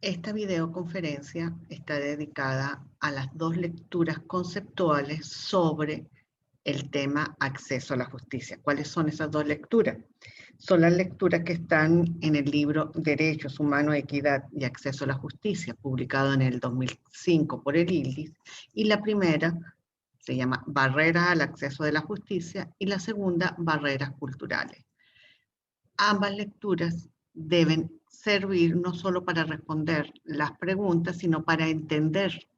Esta videoconferencia está dedicada a las dos lecturas conceptuales sobre el tema acceso a la justicia. ¿Cuáles son esas dos lecturas? Son las lecturas que están en el libro Derechos Humanos, Equidad y Acceso a la Justicia, publicado en el 2005 por el ILDIS, y la primera se llama Barreras al acceso de la justicia y la segunda Barreras culturales. Ambas lecturas deben servir no solo para responder las preguntas, sino para entender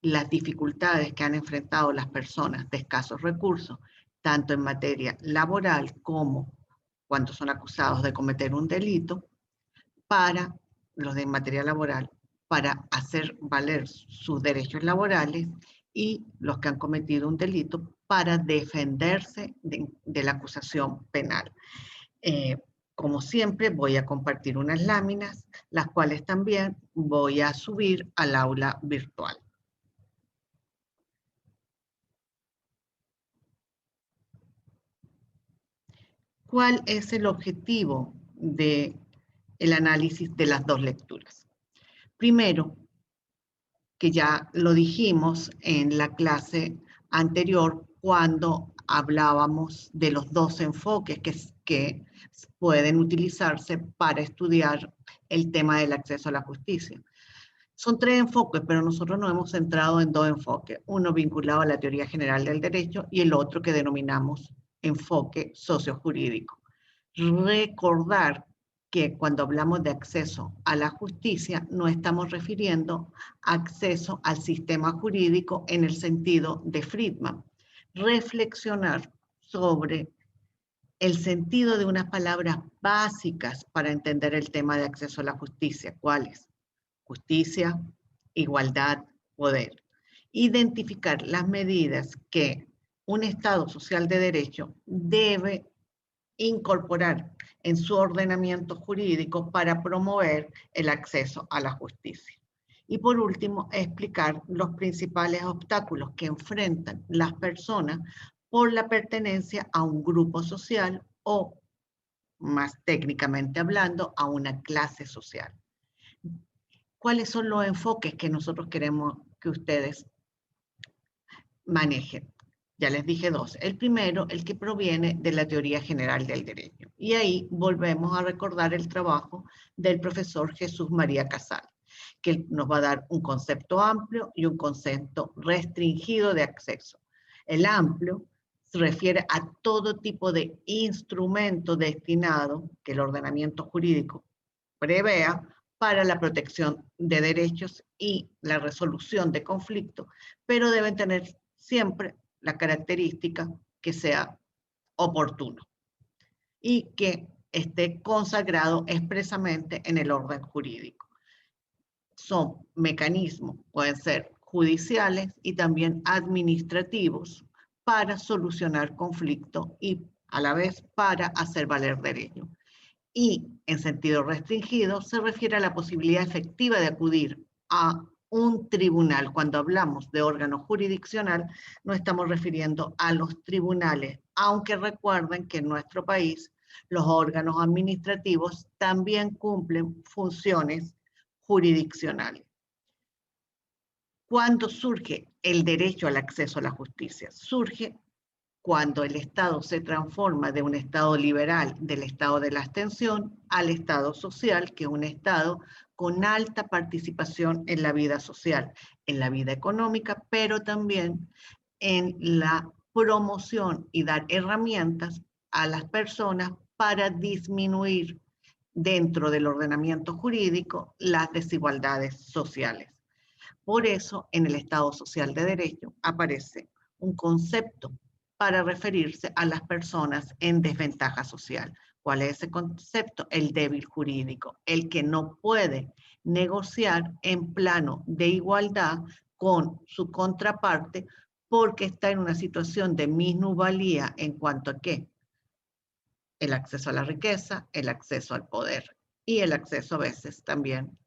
las dificultades que han enfrentado las personas de escasos recursos, tanto en materia laboral como cuando son acusados de cometer un delito, para los de materia laboral, para hacer valer sus derechos laborales, y los que han cometido un delito para defenderse de la acusación penal. Eh, Como siempre, voy a compartir unas láminas, las cuales también voy a subir al aula virtual. ¿Cuál es el objetivo del análisis de las dos lecturas? Primero, que ya lo dijimos en la clase anterior cuando hablábamos de los dos enfoques que pueden utilizarse para estudiar el tema del acceso a la justicia. Son tres enfoques, pero nosotros nos hemos centrado en dos enfoques, uno vinculado a la teoría general del derecho y el otro que denominamos enfoque sociojurídico. Recordar que cuando hablamos de acceso a la justicia, no estamos refiriendo a acceso al sistema jurídico en el sentido de Friedman. Reflexionar sobre el sentido de unas palabras básicas para entender el tema de acceso a la justicia. ¿Cuáles? Justicia, igualdad, poder. Identificar las medidas que un Estado social de derecho debe incorporar en su ordenamiento jurídico para promover el acceso a la justicia. Y por último, explicar los principales obstáculos que enfrentan las personas por la pertenencia a un grupo social o, más técnicamente hablando, a una clase social. ¿Cuáles son los enfoques que nosotros queremos que ustedes manejen? Ya les dije dos. El primero, el que proviene de la teoría general del derecho. Y ahí volvemos a recordar el trabajo del profesor Jesús María Casal, que nos va a dar un concepto amplio y un concepto restringido de acceso. El amplio se refiere a todo tipo de instrumento destinado que el ordenamiento jurídico prevea para la protección de derechos y la resolución de conflictos, pero deben tener siempre la característica que sea oportuno y que esté consagrado expresamente en el orden jurídico. Son mecanismos, pueden ser judiciales y también administrativos, para solucionar conflictos y a la vez para hacer valer derechos. Y en sentido restringido se refiere a la posibilidad efectiva de acudir a un tribunal. Cuando hablamos de órgano jurisdiccional, no estamos refiriendo a los tribunales, aunque recuerden que en nuestro país los órganos administrativos también cumplen funciones jurisdiccionales. ¿Cuándo surge el derecho al acceso a la justicia? Surge cuando el Estado se transforma de un Estado liberal, del Estado de la abstención, al Estado social, que es un Estado con alta participación en la vida social, en la vida económica, pero también en la promoción y dar herramientas a las personas para disminuir dentro del ordenamiento jurídico las desigualdades sociales. Por eso, en el Estado social de derecho aparece un concepto para referirse a las personas en desventaja social. ¿Cuál es ese concepto? El débil jurídico, el que no puede negociar en plano de igualdad con su contraparte porque está en una situación de minusvalía en cuanto a qué: el acceso a la riqueza, el acceso al poder y el acceso a veces también,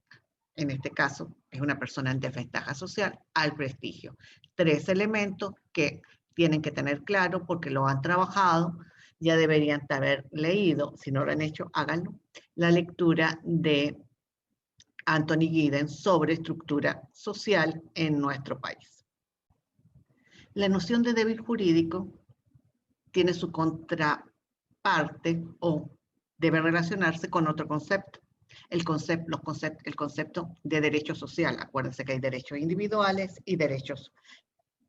en este caso, es una persona en desventaja social, al prestigio. Tres elementos que tienen que tener claro porque lo han trabajado, ya deberían haber leído, si no lo han hecho, háganlo, la lectura de Anthony Giddens sobre estructura social en nuestro país. La noción de débil jurídico tiene su contraparte o debe relacionarse con otro concepto. El concepto de derecho social. Acuérdense que hay derechos individuales y derechos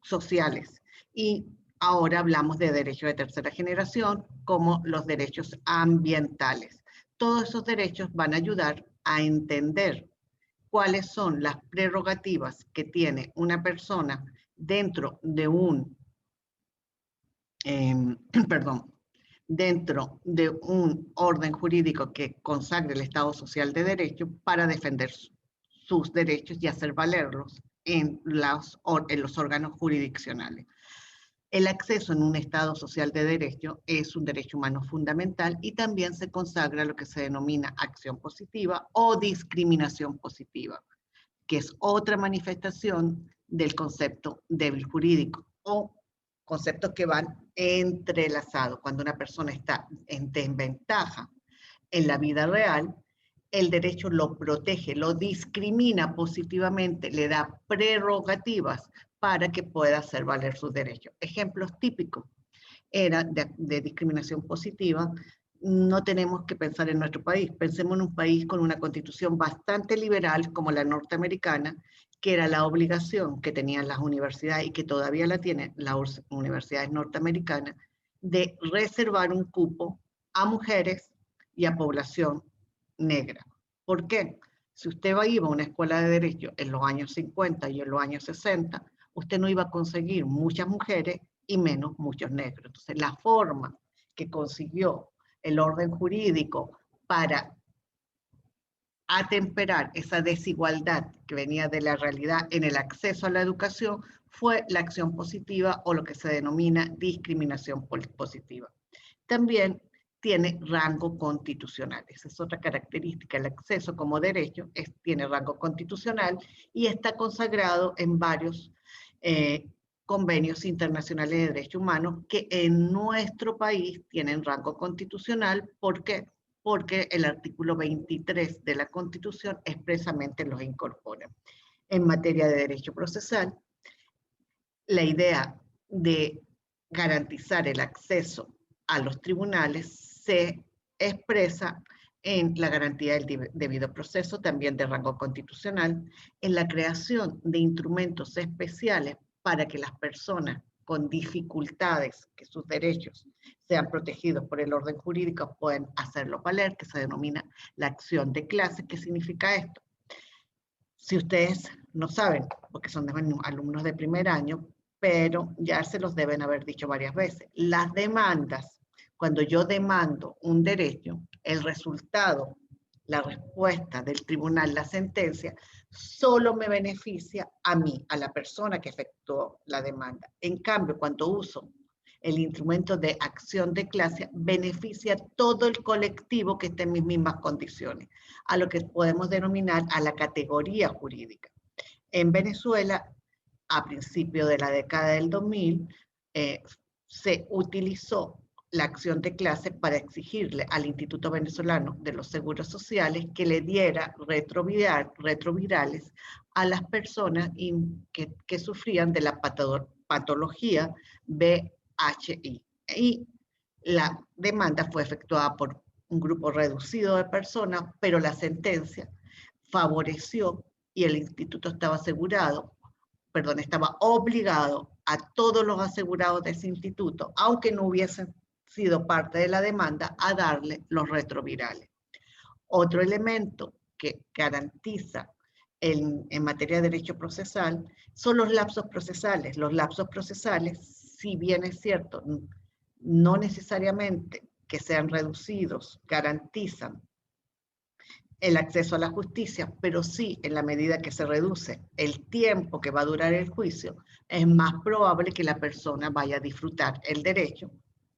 sociales. Y ahora hablamos de derechos de tercera generación, como los derechos ambientales. Todos esos derechos van a ayudar a entender cuáles son las prerrogativas que tiene una persona dentro de un, dentro de un orden jurídico que consagre el Estado Social de Derecho para defender sus derechos y hacer valerlos en los órganos jurisdiccionales. El acceso en un Estado social de derecho es un derecho humano fundamental y también se consagra lo que se denomina acción positiva o discriminación positiva, que es otra manifestación del concepto débil jurídico o conceptos que van entrelazados. Cuando una persona está en desventaja en la vida real, el derecho lo protege, lo discrimina positivamente, le da prerrogativas para que pueda hacer valer sus derechos. Ejemplos típicos era de discriminación positiva. No tenemos que pensar en nuestro país, pensemos en un país con una constitución bastante liberal como la norteamericana, que era la obligación que tenían las universidades y que todavía la tienen las universidades norteamericanas, de reservar un cupo a mujeres y a población negra. ¿Por qué? Si usted iba a una escuela de derecho en los años 50 y en los años 60, usted no iba a conseguir muchas mujeres y menos muchos negros. Entonces, la forma que consiguió el orden jurídico para atemperar esa desigualdad que venía de la realidad en el acceso a la educación fue la acción positiva o lo que se denomina discriminación positiva. También tiene rango constitucional. Esa es otra característica. El acceso como derecho tiene rango constitucional y está consagrado en varios convenios internacionales de derechos humanos que en nuestro país tienen rango constitucional. ¿Por qué? Porque el artículo 23 de la Constitución expresamente los incorpora. En materia de derecho procesal, la idea de garantizar el acceso a los tribunales se expresa en la garantía del debido proceso, también de rango constitucional, en la creación de instrumentos especiales para que las personas con dificultades, que sus derechos sean protegidos por el orden jurídico, pueden hacerlo valer, que se denomina la acción de clase. ¿Qué significa esto? Si ustedes no saben, porque son alumnos de primer año, pero ya se los deben haber dicho varias veces, las demandas, cuando yo demando un derecho, el resultado, la respuesta del tribunal, la sentencia, solo me beneficia a mí, a la persona que efectuó la demanda. En cambio, cuando uso el instrumento de acción de clase, beneficia a todo el colectivo que esté en mis mismas condiciones, a lo que podemos denominar a la categoría jurídica. En Venezuela, a principios de la década del 2000, se utilizó la acción de clase para exigirle al Instituto Venezolano de los Seguros Sociales que le diera retrovirales a las personas que sufrían de la patología VHI. Y la demanda fue efectuada por un grupo reducido de personas, pero la sentencia favoreció y el instituto estaba obligado a todos los asegurados de ese instituto, aunque no hubiesen sido parte de la demanda, a darle los retrovirales. Otro elemento que garantiza en materia de derecho procesal son los lapsos procesales. Los lapsos procesales, si bien es cierto, no necesariamente que sean reducidos, garantizan el acceso a la justicia, pero sí, en la medida que se reduce el tiempo que va a durar el juicio, es más probable que la persona vaya a disfrutar el derecho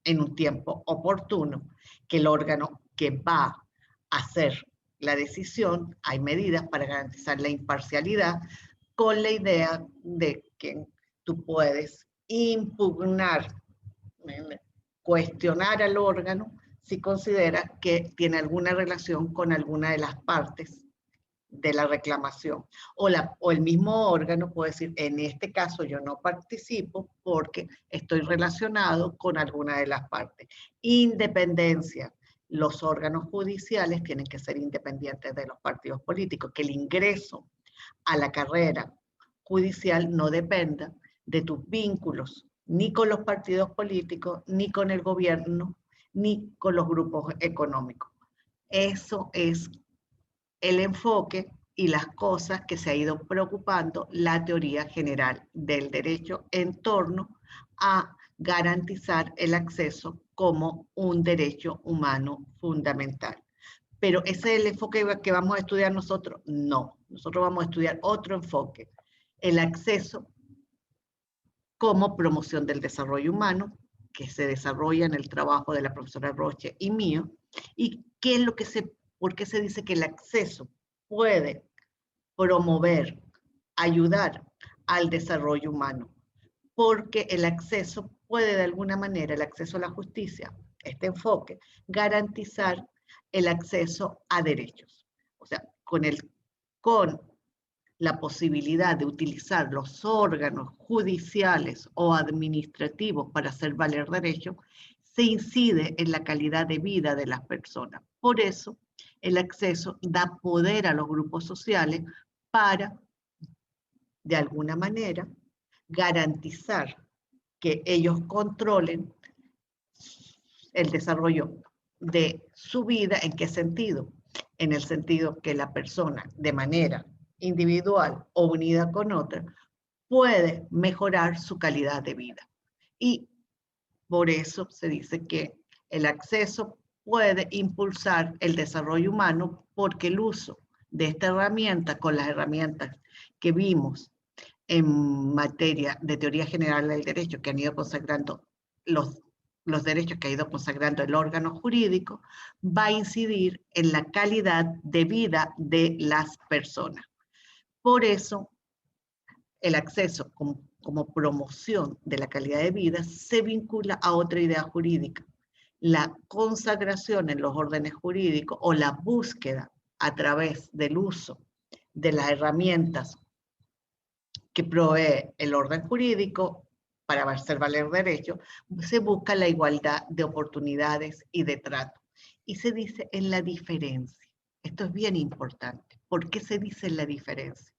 en un tiempo oportuno, que el órgano que va a hacer la decisión, hay medidas para garantizar la imparcialidad, con la idea de que tú puedes impugnar, cuestionar al órgano si considera que tiene alguna relación con alguna de las partes de la reclamación. O el mismo órgano puede decir, en este caso yo no participo porque estoy relacionado con alguna de las partes. Independencia. Los órganos judiciales tienen que ser independientes de los partidos políticos, que el ingreso a la carrera judicial no dependa de tus vínculos, ni con los partidos políticos, ni con el gobierno, ni con los grupos económicos. Eso es el enfoque y las cosas que se ha ido preocupando la teoría general del derecho en torno a garantizar el acceso como un derecho humano fundamental. Pero ese es el enfoque que vamos a estudiar nosotros. No, nosotros vamos a estudiar otro enfoque, el acceso como promoción del desarrollo humano, que se desarrolla en el trabajo de la profesora Roche y mío, y qué es lo que por qué se dice que el acceso puede promover, ayudar al desarrollo humano, porque el acceso puede de alguna manera, el acceso a la justicia, este enfoque, garantizar el acceso a derechos. O sea, con la posibilidad de utilizar los órganos judiciales o administrativos para hacer valer derechos, se incide en la calidad de vida de las personas. Por eso, el acceso da poder a los grupos sociales para, de alguna manera, garantizar que ellos controlen el desarrollo de su vida. ¿En qué sentido? En el sentido que la persona, de manera individual o unida con otra, puede mejorar su calidad de vida. Y por eso se dice que el acceso puede impulsar el desarrollo humano, porque el uso de esta herramienta con las herramientas que vimos en materia de teoría general del derecho, que han ido consagrando los derechos que ha ido consagrando el órgano jurídico, va a incidir en la calidad de vida de las personas. Por eso, el acceso como promoción de la calidad de vida se vincula a otra idea jurídica, la consagración en los órdenes jurídicos o la búsqueda a través del uso de las herramientas que provee el orden jurídico para hacer valer derechos, se busca la igualdad de oportunidades y de trato. Y se dice en la diferencia. Esto es bien importante. ¿Por qué se dice en la diferencia?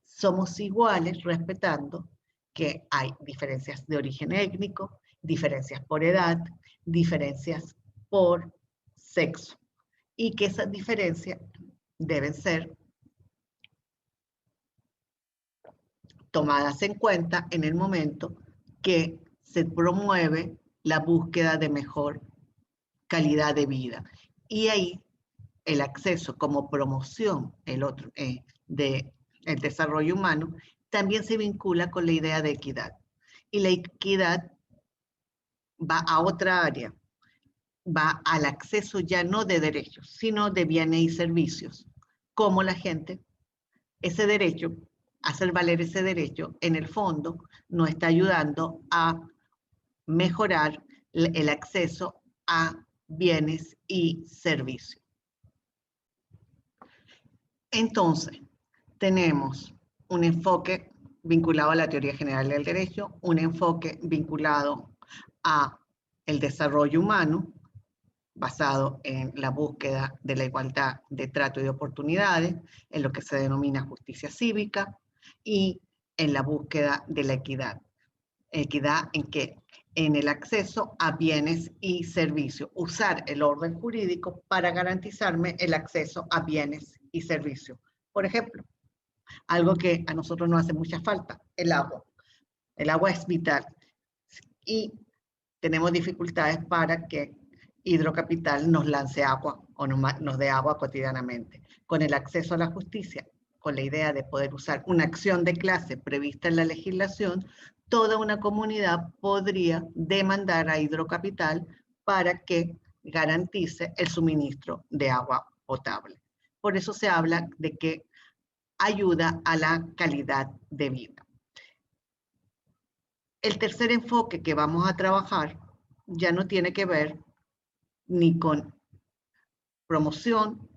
Somos iguales respetando que hay diferencias de origen étnico, diferencias por edad, diferencias por sexo, y que esas diferencias deben ser tomadas en cuenta en el momento que se promueve la búsqueda de mejor calidad de vida. Y ahí el acceso como promoción del desarrollo humano también se vincula con la idea de equidad. Y la equidad va a otra área, va al acceso ya no de derechos, sino de bienes y servicios. Cómo la gente, ese derecho, hacer valer ese derecho, en el fondo, nos está ayudando a mejorar el acceso a bienes y servicios. Entonces, tenemos un enfoque vinculado a la teoría general del derecho, un enfoque vinculado a el desarrollo humano, basado en la búsqueda de la igualdad de trato y de oportunidades, en lo que se denomina justicia cívica, y en la búsqueda de la equidad. ¿Equidad en qué? En el acceso a bienes y servicios. Usar el orden jurídico para garantizarme el acceso a bienes y servicios. Por ejemplo, algo que a nosotros nos hace mucha falta, el agua. El agua es vital y tenemos dificultades para que Hidrocapital nos lance agua o nos dé agua cotidianamente. Con el acceso a la justicia, con la idea de poder usar una acción de clase prevista en la legislación, toda una comunidad podría demandar a Hidrocapital para que garantice el suministro de agua potable. Por eso se habla de que ayuda a la calidad de vida. El tercer enfoque que vamos a trabajar ya no tiene que ver ni con promoción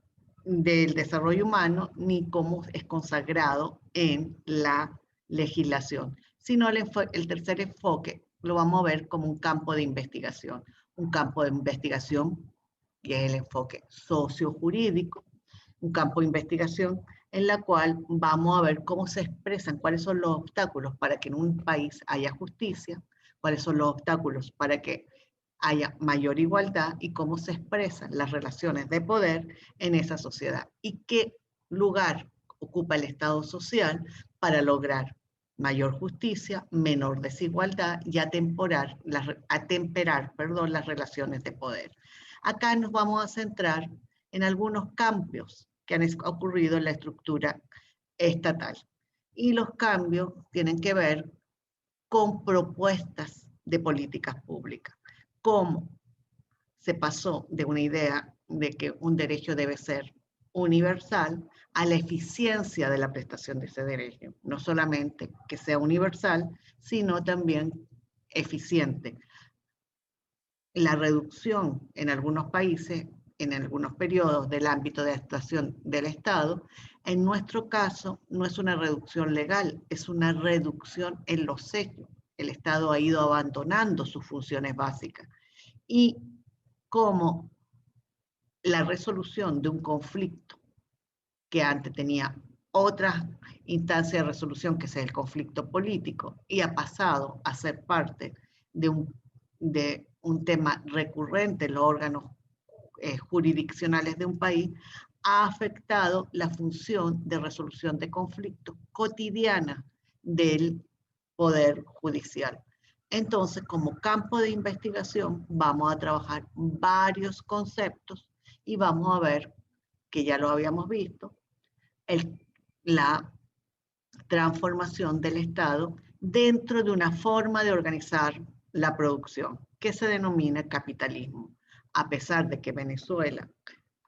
del desarrollo humano ni cómo es consagrado en la legislación, sino el tercer enfoque lo vamos a ver como un campo de investigación. Un campo de investigación que es el enfoque sociojurídico, un campo de investigación en la cual vamos a ver cómo se expresan, cuáles son los obstáculos para que en un país haya justicia, cuáles son los obstáculos para que haya mayor igualdad y cómo se expresan las relaciones de poder en esa sociedad y qué lugar ocupa el Estado social para lograr mayor justicia, menor desigualdad y atemperar las relaciones de poder. Acá nos vamos a centrar en algunos cambios que han ocurrido en la estructura estatal. Y los cambios tienen que ver con propuestas de políticas públicas. Cómo se pasó de una idea de que un derecho debe ser universal a la eficiencia de la prestación de ese derecho. No solamente que sea universal, sino también eficiente. La reducción en algunos países, en algunos periodos del ámbito de actuación del Estado, en nuestro caso no es una reducción legal, es una reducción en los hechos. El Estado ha ido abandonando sus funciones básicas. Y como la resolución de un conflicto que antes tenía otra instancia de resolución, que es el conflicto político, y ha pasado a ser parte de un tema recurrente en los órganos jurisdiccionales de un país, ha afectado la función de resolución de conflictos cotidiana del Poder Judicial. Entonces, como campo de investigación, vamos a trabajar varios conceptos y vamos a ver, que ya lo habíamos visto, la transformación del Estado dentro de una forma de organizar la producción, que se denomina capitalismo. A pesar de que Venezuela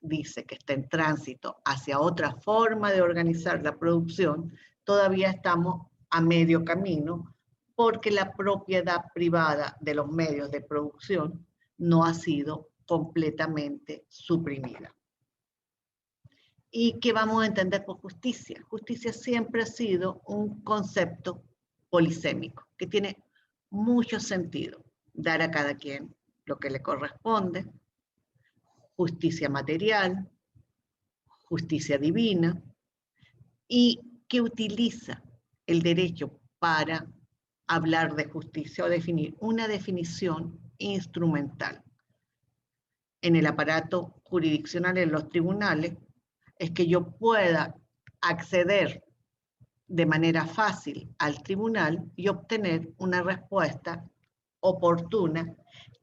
dice que está en tránsito hacia otra forma de organizar la producción, todavía estamos a medio camino porque la propiedad privada de los medios de producción no ha sido completamente suprimida. ¿Y qué vamos a entender por justicia? Justicia siempre ha sido un concepto polisémico, que tiene mucho sentido. Dar a cada quien lo que le corresponde, justicia material, justicia divina, y que utiliza el derecho para hablar de justicia o definir una definición instrumental. En el aparato jurisdiccional, en los tribunales, es que yo pueda acceder de manera fácil al tribunal y obtener una respuesta oportuna,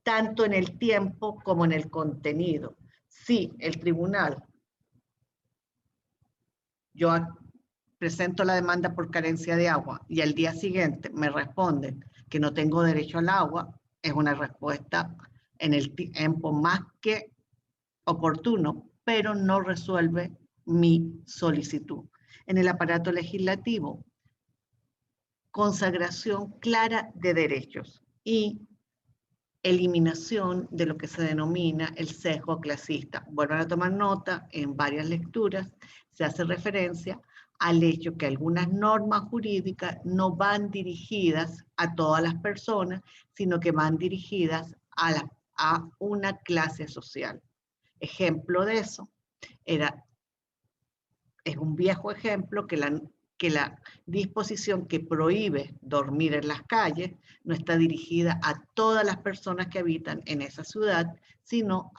tanto en el tiempo como en el contenido. Si el tribunal, yo presento la demanda por carencia de agua y al día siguiente me responden que no tengo derecho al agua, es una respuesta en el tiempo más que oportuno, pero no resuelve mi solicitud. En el aparato legislativo, consagración clara de derechos y eliminación de lo que se denomina el sesgo clasista. Vuelvan a tomar nota, en varias lecturas se hace referencia al hecho que algunas normas jurídicas no van dirigidas a todas las personas, sino que van dirigidas a una clase social. Ejemplo de eso es un viejo ejemplo que la disposición que prohíbe dormir en las calles no está dirigida a todas las personas que habitan en esa ciudad, sino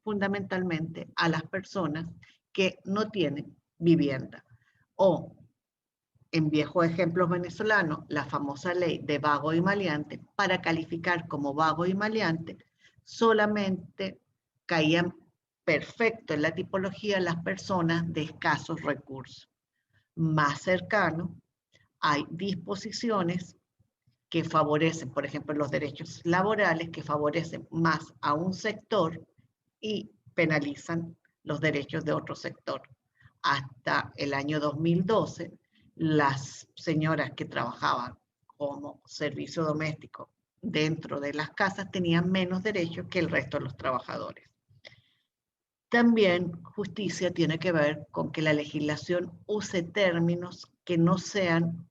fundamentalmente a las personas que no tienen vivienda. O, en viejos ejemplos venezolanos, la famosa ley de vago y maleante, para calificar como vago y maleante, solamente caían perfecto en la tipología las personas de escasos recursos. Más cercano, hay disposiciones que favorecen, por ejemplo, los derechos laborales, que favorecen más a un sector y penalizan los derechos de otro sector. Hasta el año 2012, las señoras que trabajaban como servicio doméstico dentro de las casas tenían menos derechos que el resto de los trabajadores. También justicia tiene que ver con que la legislación use términos que no sean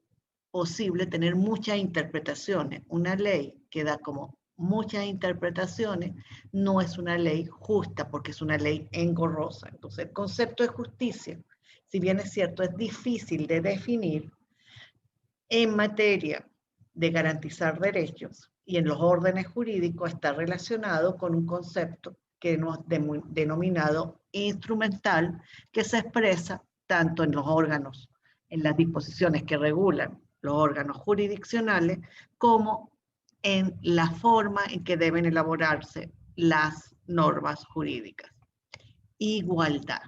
posible tener muchas interpretaciones. Una ley que da como muchas interpretaciones no es una ley justa porque es una ley engorrosa. Entonces, el concepto de justicia, si bien es cierto, es difícil de definir en materia de garantizar derechos y en los órdenes jurídicos está relacionado con un concepto que hemos denominado instrumental, que se expresa tanto en los órganos, en las disposiciones que regulan los órganos jurisdiccionales, como en la forma en que deben elaborarse las normas jurídicas. Igualdad.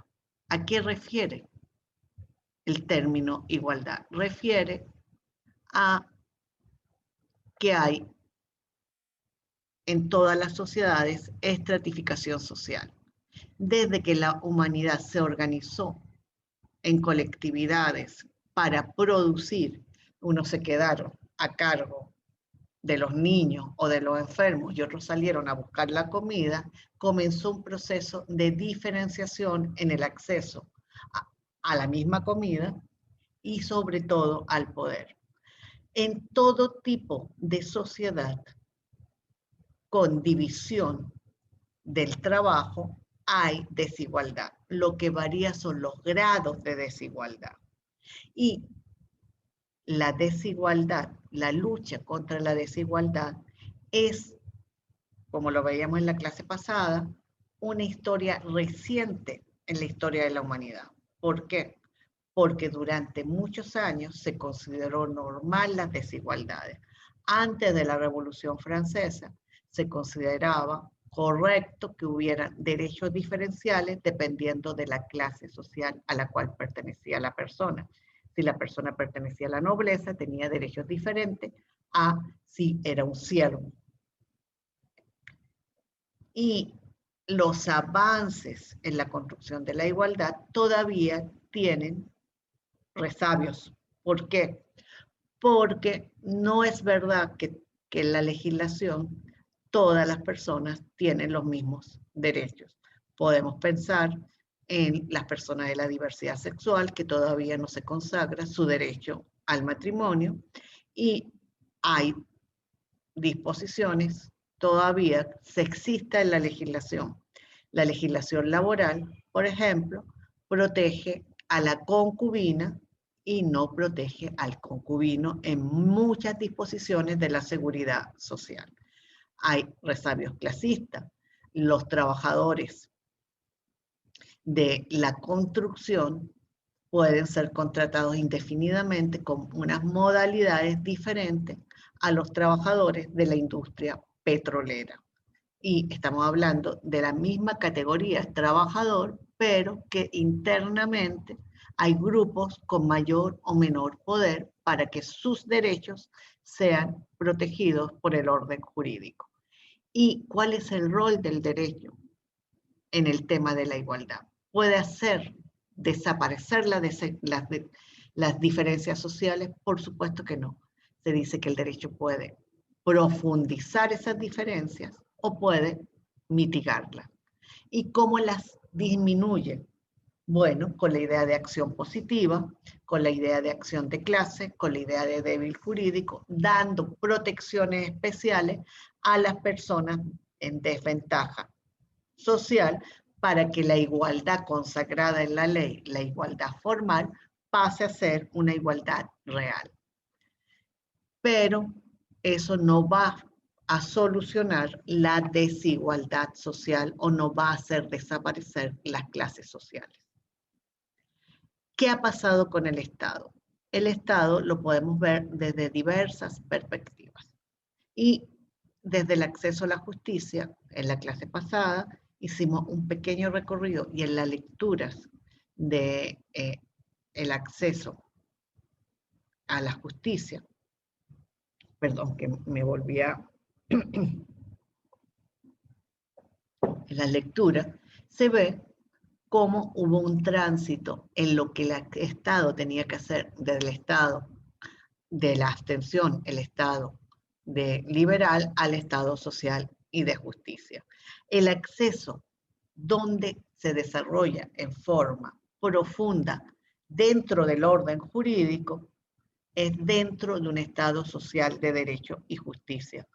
¿A qué refiere el término igualdad? Refiere a que hay en todas las sociedades estratificación social. Desde que la humanidad se organizó en colectividades para producir, unos se quedaron a cargo de los niños o de los enfermos y otros salieron a buscar la comida, comenzó un proceso de diferenciación en el acceso a la misma comida y sobre todo al poder. En todo tipo de sociedad con división del trabajo hay desigualdad. Lo que varía son los grados de desigualdad. Y la desigualdad, la lucha contra la desigualdad es, como lo veíamos en la clase pasada, una historia reciente en la historia de la humanidad. ¿Por qué? Porque durante muchos años se consideró normal las desigualdades. Antes de la Revolución Francesa se consideraba correcto que hubieran derechos diferenciales dependiendo de la clase social a la cual pertenecía la persona. Si la persona pertenecía a la nobleza, tenía derechos diferentes a si era un siervo. Y los avances en la construcción de la igualdad todavía tienen resabios. ¿Por qué? Porque no es verdad que en la legislación todas las personas tienen los mismos derechos. Podemos pensar en las personas de la diversidad sexual que todavía no se consagra su derecho al matrimonio y hay disposiciones todavía sexistas en la legislación. La legislación laboral, por ejemplo, protege a la concubina y no protege al concubino en muchas disposiciones de la seguridad social. Hay resabios clasistas. Los trabajadores de la construcción pueden ser contratados indefinidamente con unas modalidades diferentes a los trabajadores de la industria petrolera. Y estamos hablando de la misma categoría trabajador, pero que internamente hay grupos con mayor o menor poder para que sus derechos sean protegidos por el orden jurídico. ¿Y cuál es el rol del derecho en el tema de la igualdad? ¿Puede hacer desaparecer las diferencias sociales? Por supuesto que no. Se dice que el derecho puede profundizar esas diferencias o puede mitigarlas. ¿Y cómo las disminuye? Bueno, con la idea de acción positiva, con la idea de acción de clase, con la idea de débil jurídico, dando protecciones especiales a las personas en desventaja social para que la igualdad consagrada en la ley, la igualdad formal, pase a ser una igualdad real. Pero eso no va a solucionar la desigualdad social o no va a hacer desaparecer las clases sociales. ¿Qué ha pasado con el Estado? El Estado lo podemos ver desde diversas perspectivas. Y desde el acceso a la justicia, en la clase pasada, hicimos un pequeño recorrido y en las lecturas de el acceso a la justicia, perdón, que me volvía en la lectura, se ve cómo hubo un tránsito en lo que el Estado tenía que hacer del Estado de la abstención, el Estado de liberal al Estado social y de justicia. El acceso donde se desarrolla en forma profunda dentro del orden jurídico, es dentro de un Estado social de derecho y justicia.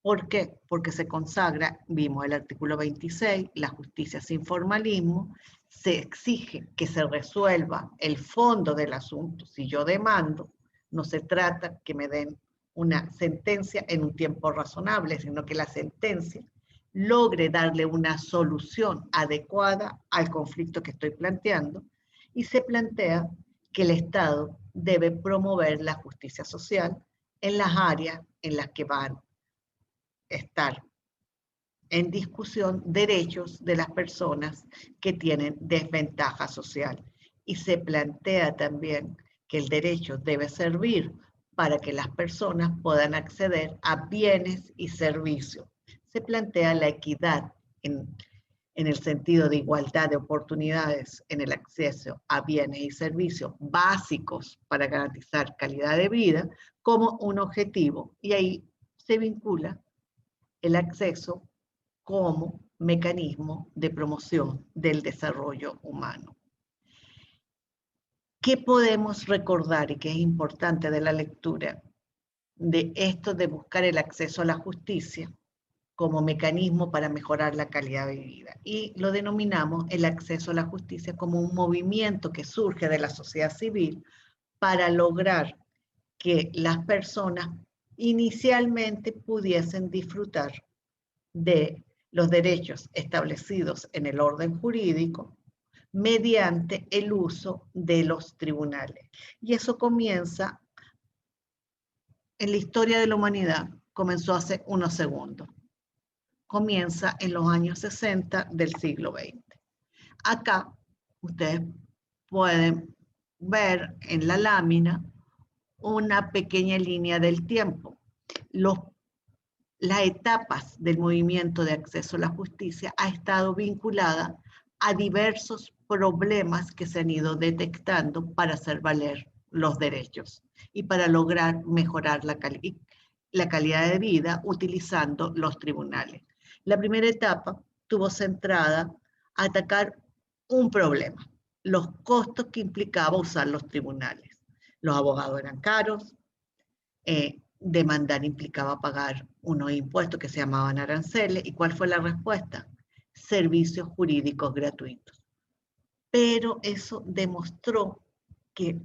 ¿Por qué? Porque se consagra, vimos el artículo 26, la justicia sin formalismo, se exige que se resuelva el fondo del asunto. Si yo demando, no se trata que me den una sentencia en un tiempo razonable, sino que la sentencia logre darle una solución adecuada al conflicto que estoy planteando, y se plantea que el Estado debe promover la justicia social en las áreas en las que van a estar en discusión derechos de las personas que tienen desventaja social. Y se plantea también que el derecho debe servir para que las personas puedan acceder a bienes y servicios. Se plantea la equidad en el sentido de igualdad de oportunidades en el acceso a bienes y servicios básicos para garantizar calidad de vida como un objetivo. Y ahí se vincula el acceso como mecanismo de promoción del desarrollo humano. ¿Qué podemos recordar y qué es importante de la lectura de esto de buscar el acceso a la justicia como mecanismo para mejorar la calidad de vida? Y lo denominamos el acceso a la justicia como un movimiento que surge de la sociedad civil para lograr que las personas inicialmente pudiesen disfrutar de los derechos establecidos en el orden jurídico mediante el uso de los tribunales. Y eso comienza en la historia de la humanidad, comenzó hace unos segundos. Comienza en los años 60 del siglo XX. Acá ustedes pueden ver en la lámina una pequeña línea del tiempo. Las etapas del movimiento de acceso a la justicia ha estado vinculada a diversos problemas que se han ido detectando para hacer valer los derechos y para lograr mejorar la calidad de vida utilizando los tribunales. La primera etapa estuvo centrada a atacar un problema, los costos que implicaba usar los tribunales. Los abogados eran caros, demandar implicaba pagar unos impuestos que se llamaban aranceles. ¿Y cuál fue la respuesta? Servicios jurídicos gratuitos. Pero eso demostró que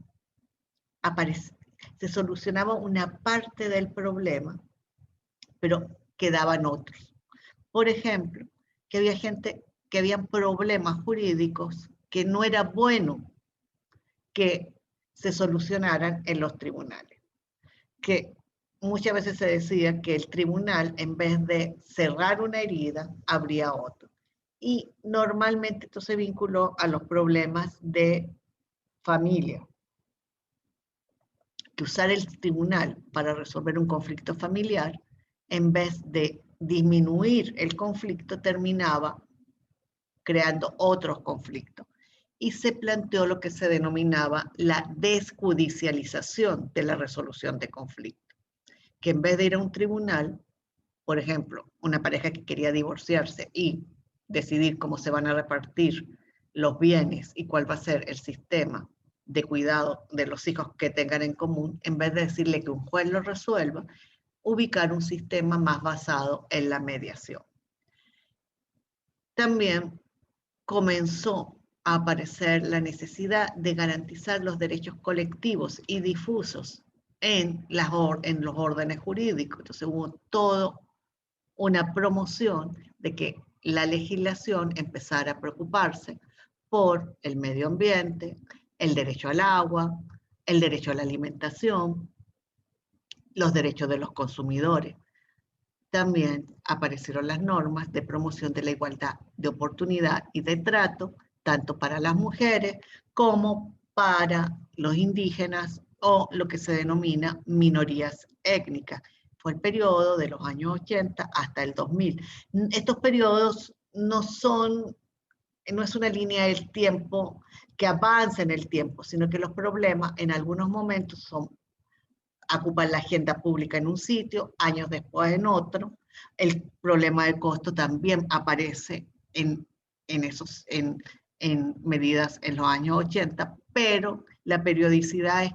se solucionaba una parte del problema, pero quedaban otros. Por ejemplo, que había gente, que habían problemas jurídicos que no era bueno que se solucionaran en los tribunales. Que muchas veces se decía que el tribunal, en vez de cerrar una herida, abría otro. Y normalmente esto se vinculó a los problemas de familia. Que usar el tribunal para resolver un conflicto familiar, en vez de disminuir el conflicto, terminaba creando otros conflictos. Y se planteó lo que se denominaba la desjudicialización de la resolución de conflictos. Que en vez de ir a un tribunal, por ejemplo, una pareja que quería divorciarse y decidir cómo se van a repartir los bienes y cuál va a ser el sistema de cuidado de los hijos que tengan en común, en vez de decirle que un juez lo resuelva, ubicar un sistema más basado en la mediación. También comenzó a aparecer la necesidad de garantizar los derechos colectivos y difusos en los órdenes jurídicos. Entonces hubo toda una promoción de que la legislación empezara a preocuparse por el medio ambiente, el derecho al agua, el derecho a la alimentación, los derechos de los consumidores. También aparecieron las normas de promoción de la igualdad de oportunidad y de trato, tanto para las mujeres como para los indígenas o lo que se denomina minorías étnicas. Fue el periodo de los años 80 hasta el 2000. Estos periodos no es una línea del tiempo que avanza en el tiempo, sino que los problemas en algunos momentos ocupan la agenda pública en un sitio, años después en otro. El problema del costo también aparece en en medidas en los años 80, pero la periodicidad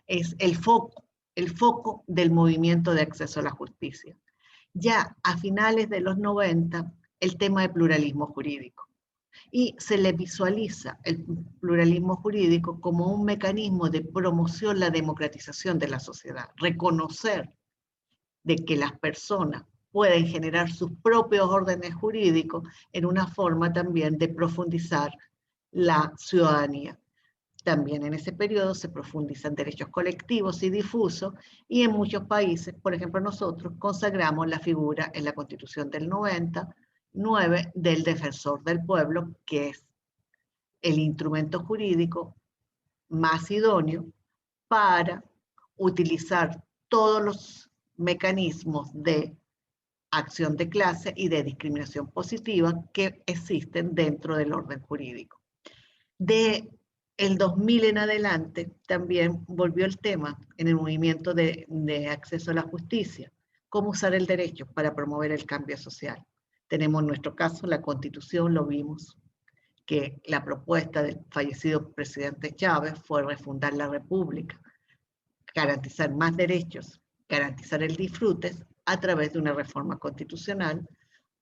es el foco del movimiento de acceso a la justicia. Ya a finales de los 90, el tema de pluralismo jurídico. Y se le visualiza el pluralismo jurídico como un mecanismo de promoción, la democratización de la sociedad, reconocer de que las personas pueden generar sus propios órdenes jurídicos en una forma también de profundizar la ciudadanía. También en ese periodo se profundizan derechos colectivos y difusos, y en muchos países, por ejemplo nosotros, consagramos la figura en la Constitución del 99 del defensor del pueblo, que es el instrumento jurídico más idóneo para utilizar todos los mecanismos de acción de clase y de discriminación positiva que existen dentro del orden jurídico. De el 2000 en adelante también volvió el tema en el movimiento de acceso a la justicia, cómo usar el derecho para promover el cambio social. Tenemos en nuestro caso la Constitución, lo vimos, que la propuesta del fallecido presidente Chávez fue refundar la República, garantizar más derechos, garantizar el disfrute a través de una reforma constitucional.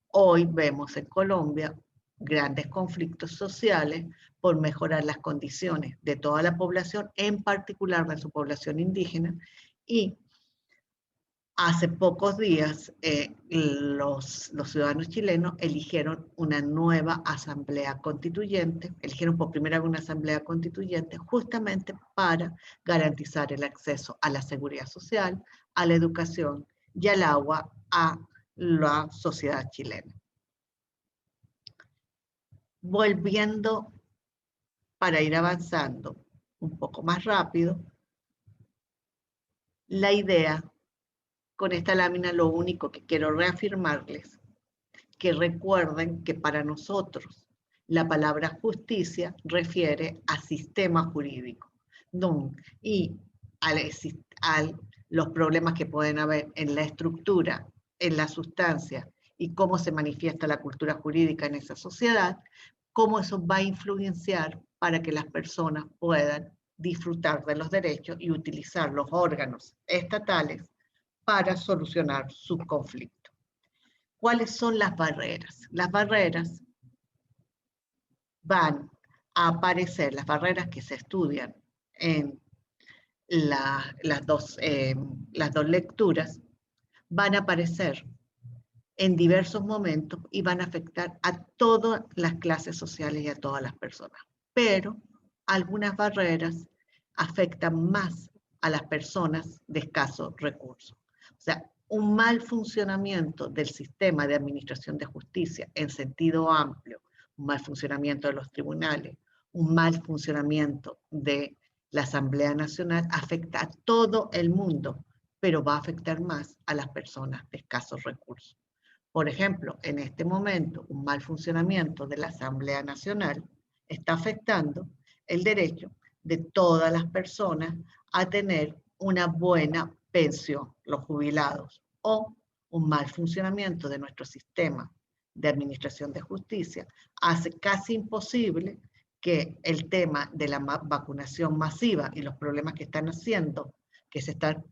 Hoy vemos en Colombia grandes conflictos sociales por mejorar las condiciones de toda la población, en particular de su población indígena, y hace pocos días los ciudadanos chilenos eligieron una nueva asamblea constituyente, eligieron por primera vez una asamblea constituyente justamente para garantizar el acceso a la seguridad social, a la educación y al agua a la sociedad chilena. Volviendo para ir avanzando un poco más rápido, la idea con esta lámina, lo único que quiero reafirmarles, que recuerden que para nosotros la palabra justicia refiere a sistema jurídico, y a los problemas que pueden haber en la estructura, en la sustancia y cómo se manifiesta la cultura jurídica en esa sociedad, cómo eso va a influenciar para que las personas puedan disfrutar de los derechos y utilizar los órganos estatales para solucionar su conflicto. ¿Cuáles son las barreras? Las barreras van a aparecer, las barreras que se estudian en las dos lecturas, van a aparecer en diversos momentos y van a afectar a todas las clases sociales y a todas las personas. Pero algunas barreras afectan más a las personas de escasos recursos. O sea, un mal funcionamiento del sistema de administración de justicia en sentido amplio, un mal funcionamiento de los tribunales, un mal funcionamiento de la Asamblea Nacional afecta a todo el mundo, pero va a afectar más a las personas de escasos recursos. Por ejemplo, en este momento, un mal funcionamiento de la Asamblea Nacional está afectando el derecho de todas las personas a tener una buena pensión, los jubilados, o un mal funcionamiento de nuestro sistema de administración de justicia hace casi imposible que el tema de la vacunación masiva y los problemas que están haciendo, que se están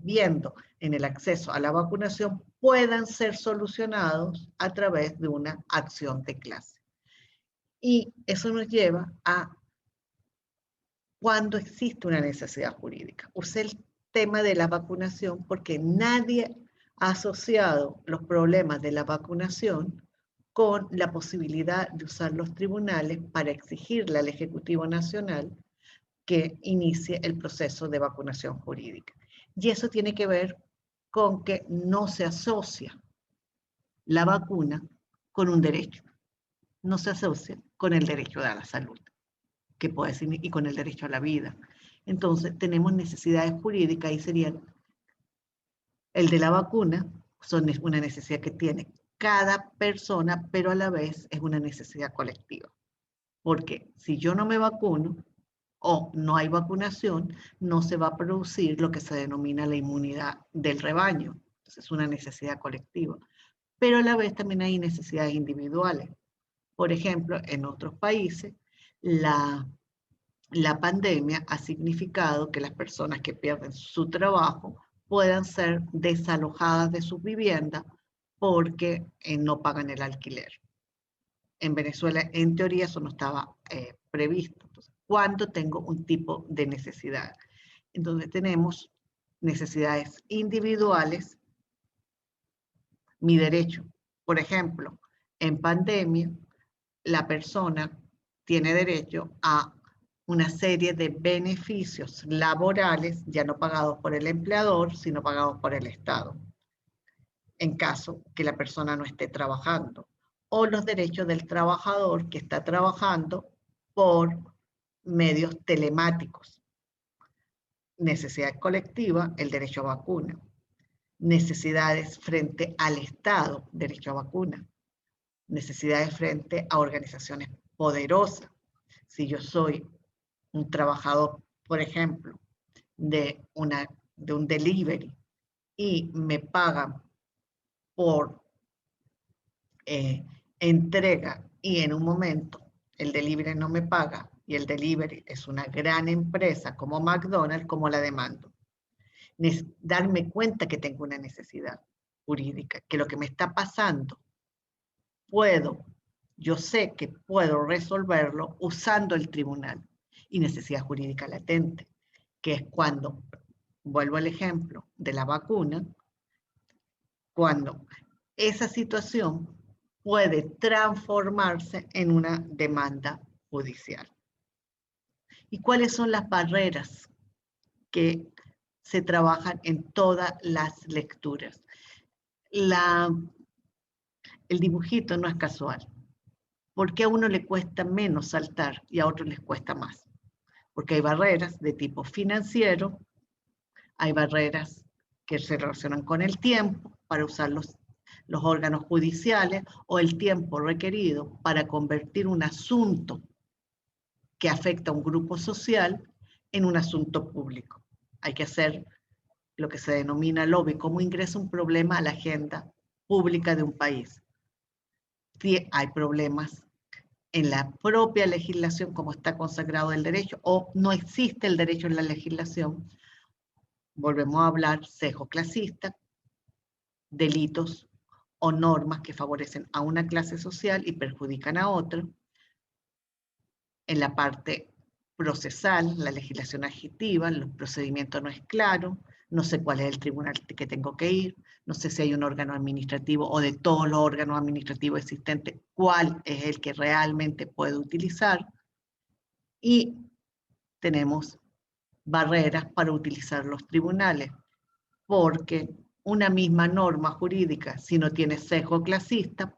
viendo en el acceso a la vacunación, puedan ser solucionados a través de una acción de clase. Y eso nos lleva a cuando existe una necesidad jurídica. Usé el tema de la vacunación porque nadie ha asociado los problemas de la vacunación con la posibilidad de usar los tribunales para exigirle al Ejecutivo Nacional que inicie el proceso de vacunación jurídica. Y eso tiene que ver con que no se asocia la vacuna con un derecho, no se asocia con el derecho a la salud, que puede ser, y con el derecho a la vida. Entonces, tenemos necesidades jurídicas y serían el de la vacuna, son una necesidad que tiene cada persona, pero a la vez es una necesidad colectiva. Porque si yo no me vacuno o no hay vacunación, no se va a producir lo que se denomina la inmunidad del rebaño. Entonces es una necesidad colectiva. Pero a la vez también hay necesidades individuales. Por ejemplo, en otros países, la pandemia ha significado que las personas que pierden su trabajo puedan ser desalojadas de sus viviendas porque no pagan el alquiler. En Venezuela, en teoría, eso no estaba previsto. Entonces, ¿cuándo tengo un tipo de necesidad? Entonces tenemos necesidades individuales, mi derecho. Por ejemplo, en pandemia, la persona tiene derecho a una serie de beneficios laborales, ya no pagados por el empleador, sino pagados por el Estado, en caso que la persona no esté trabajando, o los derechos del trabajador que está trabajando por medios telemáticos. Necesidad colectiva, el derecho a vacuna. Necesidades frente al Estado, derecho a vacuna. Necesidades frente a organizaciones poderosas. Si yo soy un trabajador, por ejemplo, de un delivery y me pagan por entrega y en un momento el delivery no me paga y el delivery es una gran empresa como McDonald's, ¿cómo la demando? Darme cuenta que tengo una necesidad jurídica, que lo que me está pasando yo sé que puedo resolverlo usando el tribunal. Y necesidad jurídica latente, que es cuando, vuelvo al ejemplo de la vacuna, cuando esa situación puede transformarse en una demanda judicial. ¿Y cuáles son las barreras que se trabajan en todas las lecturas? El dibujito no es casual. ¿Por qué a uno le cuesta menos saltar y a otros les cuesta más? Porque hay barreras de tipo financiero, hay barreras que se relacionan con el tiempo para usar los órganos judiciales o el tiempo requerido para convertir un asunto que afecta a un grupo social en un asunto público. Hay que hacer lo que se denomina lobby, cómo ingresa un problema a la agenda pública de un país. Si hay problemas en la propia legislación, como está consagrado el derecho, o no existe el derecho en la legislación, volvemos a hablar sesgo clasista, delitos o normas que favorecen a una clase social y perjudican a otra. En la parte procesal, la legislación adjetiva, el procedimiento no es claro, no sé cuál es el tribunal que tengo que ir, no sé si hay un órgano administrativo o de todos los órganos administrativos existentes, cuál es el que realmente puedo utilizar. Y tenemos barreras para utilizar los tribunales, porque una misma norma jurídica, si no tiene sesgo clasista,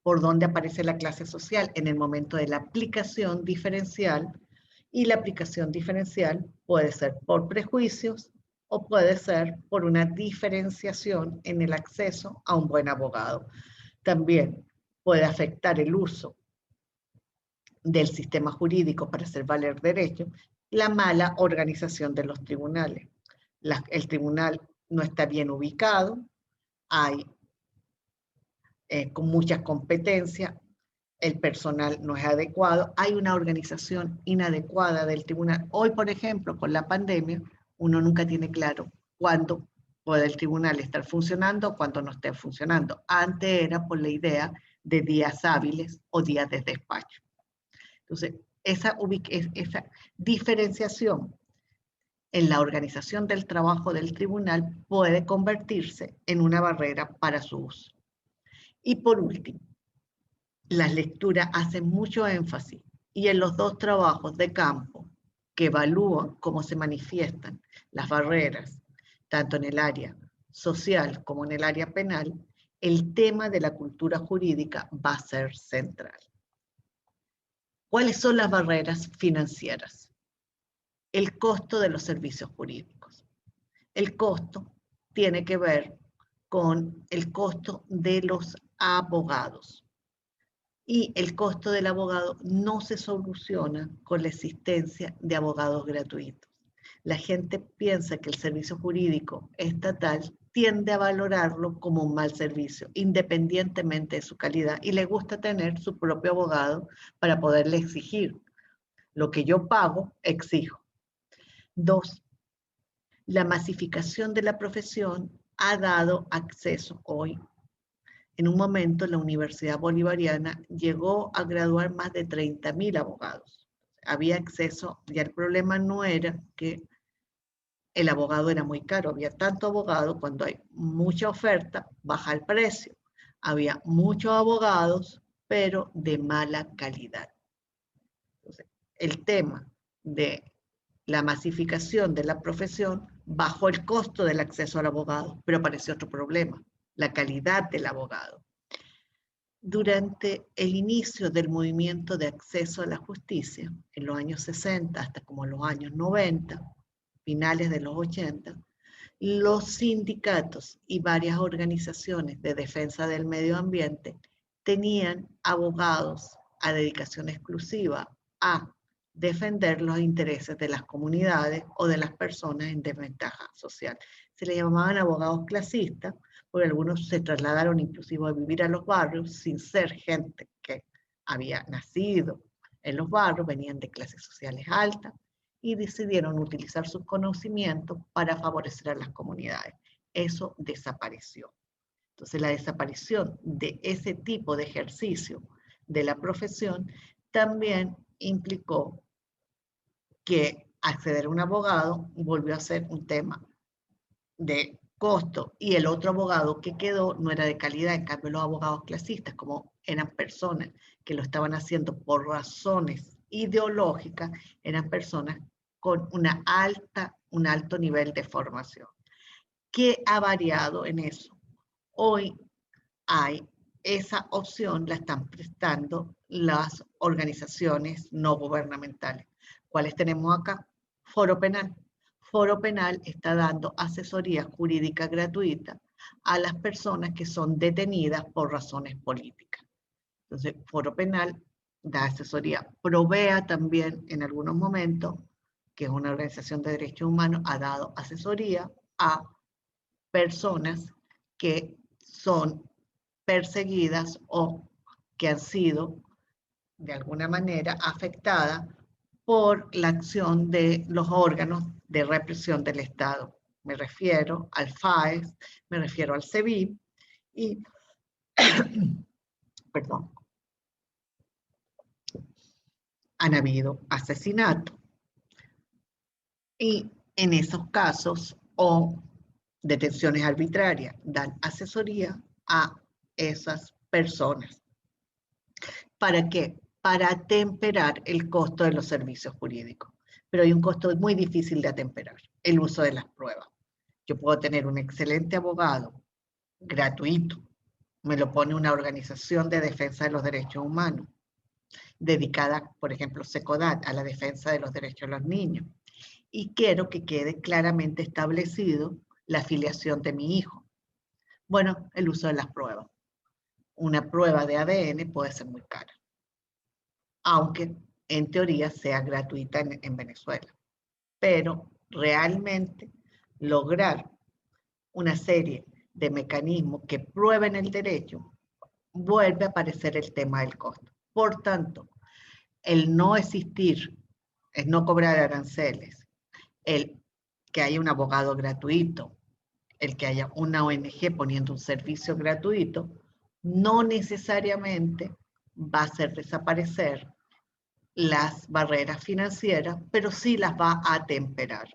¿por dónde aparece la clase social? En el momento de la aplicación diferencial, y la aplicación diferencial puede ser por prejuicios o puede ser por una diferenciación en el acceso a un buen abogado. También puede afectar el uso del sistema jurídico para hacer valer derechos, la mala organización de los tribunales. El tribunal no está bien ubicado, hay con muchas competencias, el personal no es adecuado, hay una organización inadecuada del tribunal. Hoy, por ejemplo, con la pandemia, uno nunca tiene claro cuándo puede el tribunal estar funcionando o cuándo no esté funcionando. Antes era por la idea de días hábiles o días de despacho. Entonces, esa diferenciación en la organización del trabajo del tribunal puede convertirse en una barrera para su uso. Y por último, las lecturas hacen mucho énfasis y en los dos trabajos de campo que evalúan cómo se manifiestan las barreras, tanto en el área social como en el área penal, el tema de la cultura jurídica va a ser central. ¿Cuáles son las barreras financieras? El costo de los servicios jurídicos. El costo tiene que ver con el costo de los abogados. Y el costo del abogado no se soluciona con la existencia de abogados gratuitos. La gente piensa que el servicio jurídico estatal tiende a valorarlo como un mal servicio, independientemente de su calidad, y le gusta tener su propio abogado para poderle exigir. Lo que yo pago, exijo. 2. La masificación de la profesión ha dado acceso hoy. En un momento, la Universidad Bolivariana llegó a graduar más de 30.000 abogados. Había acceso, ya el problema no era que el abogado era muy caro, había tanto abogado, cuando hay mucha oferta, baja el precio. Había muchos abogados, pero de mala calidad. Entonces, el tema de la masificación de la profesión bajó el costo del acceso al abogado, pero apareció otro problema, la calidad del abogado. Durante el inicio del movimiento de acceso a la justicia, en los años 60 hasta como los años 90, finales de los 80, los sindicatos y varias organizaciones de defensa del medio ambiente tenían abogados a dedicación exclusiva a defender los intereses de las comunidades o de las personas en desventaja social. Se les llamaban abogados clasistas, porque algunos se trasladaron inclusive a vivir a los barrios sin ser gente que había nacido en los barrios, venían de clases sociales altas y decidieron utilizar sus conocimientos para favorecer a las comunidades. Eso desapareció. Entonces, la desaparición de ese tipo de ejercicio de la profesión también implicó que acceder a un abogado volvió a ser un tema de costo, y el otro abogado que quedó no era de calidad. En cambio, los abogados clasistas, como eran personas que lo estaban haciendo por razones ideológicas, eran personas con un alto nivel de formación. ¿Qué ha variado en eso? Hoy hay esa opción, la están prestando las organizaciones no gubernamentales. ¿Cuáles tenemos acá? Foro Penal. Foro Penal está dando asesoría jurídica gratuita a las personas que son detenidas por razones políticas. Entonces, Foro Penal da asesoría. Provea también en algunos momentos, que es una organización de derechos humanos, ha dado asesoría a personas que son perseguidas o que han sido de alguna manera afectadas por la acción de los órganos de represión del Estado. Me refiero al FAES, me refiero al SEBIN y, perdón, han habido asesinatos. Y en esos casos, o detenciones arbitrarias, dan asesoría a esas personas. ¿Para qué? Para atemperar el costo de los servicios jurídicos. Pero hay un costo muy difícil de atemperar, el uso de las pruebas. Yo puedo tener un excelente abogado gratuito, me lo pone una organización de defensa de los derechos humanos, dedicada, por ejemplo, SECODAT, a la defensa de los derechos de los niños, y quiero que quede claramente establecido la afiliación de mi hijo. Bueno, el uso de las pruebas. Una prueba de ADN puede ser muy cara, aunque en teoría sea gratuita en Venezuela. Pero realmente lograr una serie de mecanismos que prueben el derecho, vuelve a aparecer el tema del costo. Por tanto, el no existir, el no cobrar aranceles, el que haya un abogado gratuito, el que haya una ONG poniendo un servicio gratuito, no necesariamente va a hacer desaparecer las barreras financieras, pero sí las va a atemperar.